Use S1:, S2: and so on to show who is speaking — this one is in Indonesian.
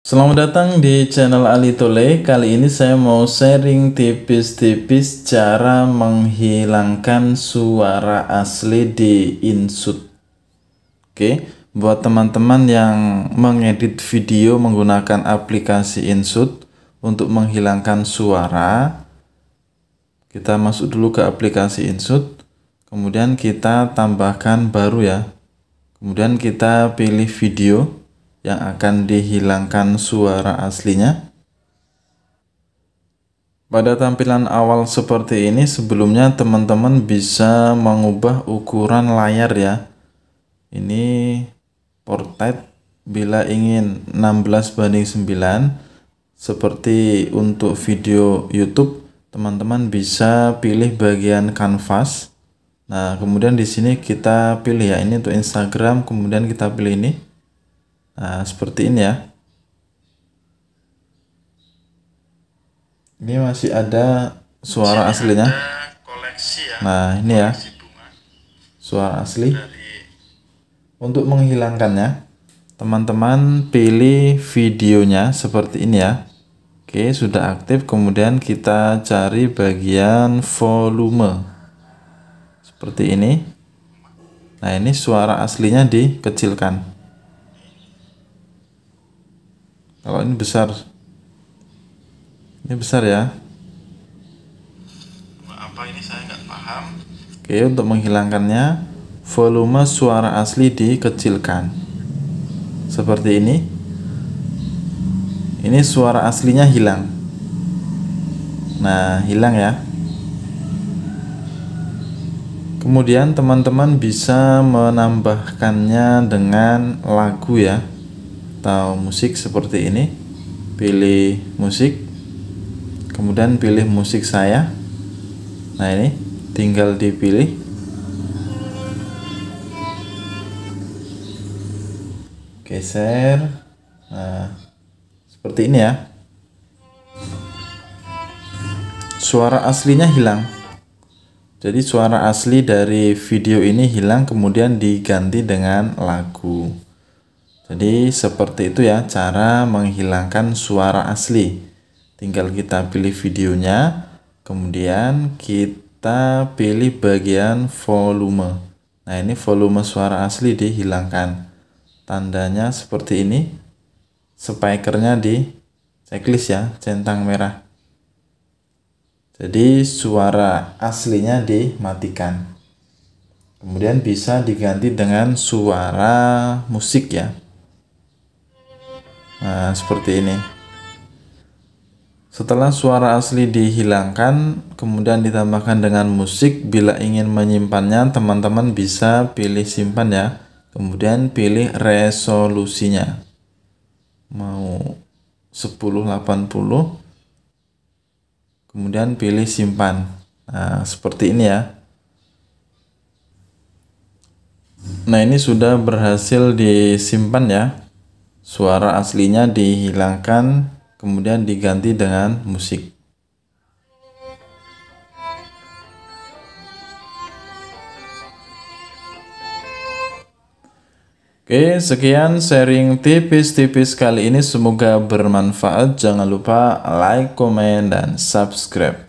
S1: Selamat datang di channel Ali Tole. Kali ini saya mau sharing tipis-tipis cara menghilangkan suara asli di InShot. Oke, buat teman-teman yang mengedit video menggunakan aplikasi InShot untuk menghilangkan suara, kita masuk dulu ke aplikasi InShot, kemudian kita tambahkan baru ya. Kemudian kita pilih video yang akan dihilangkan suara aslinya. Pada tampilan awal seperti ini, sebelumnya teman-teman bisa mengubah ukuran layar ya. Ini portrait bila ingin 16:9, seperti untuk video YouTube teman-teman bisa pilih bagian kanvas. Nah, kemudian di sini kita pilih ya, ini untuk Instagram, kemudian kita pilih ini. Nah, seperti ini ya. Ini masih ada suara aslinya. Nah, ini ya, suara asli. Untuk menghilangkannya, teman-teman pilih videonya seperti ini ya. Oke, sudah aktif. Kemudian kita cari bagian volume. Seperti ini. Nah, ini suara aslinya dikecilkan. Kalau ini besar. Ini besar ya.
S2: Apa ini saya nggak paham.
S1: Oke, untuk menghilangkannya, volume suara asli dikecilkan. Seperti ini. Ini suara aslinya hilang. Nah, hilang ya. Kemudian teman-teman bisa menambahkannya dengan lagu ya, atau musik seperti ini. Pilih musik, kemudian pilih musik saya. Nah, ini tinggal dipilih. Geser. Nah, seperti ini ya. Suara aslinya hilang. Jadi suara asli dari video ini hilang, kemudian diganti dengan lagu. Jadi seperti itu ya cara menghilangkan suara asli. Tinggal kita pilih videonya, kemudian kita pilih bagian volume. Nah, ini volume suara asli dihilangkan. Tandanya seperti ini. Speakernya di checklist ya, centang merah. Jadi suara aslinya dimatikan. Kemudian bisa diganti dengan suara musik ya. Nah, seperti ini. Setelah suara asli dihilangkan, kemudian ditambahkan dengan musik, bila ingin menyimpannya, teman-teman bisa pilih simpan ya. Kemudian pilih resolusinya. Mau 1080. Kemudian pilih simpan. Nah, seperti ini ya. Nah, ini sudah berhasil disimpan ya. Suara aslinya dihilangkan, kemudian diganti dengan musik. Oke, sekian sharing tipis-tipis kali ini, semoga bermanfaat. Jangan lupa like, komen, dan subscribe.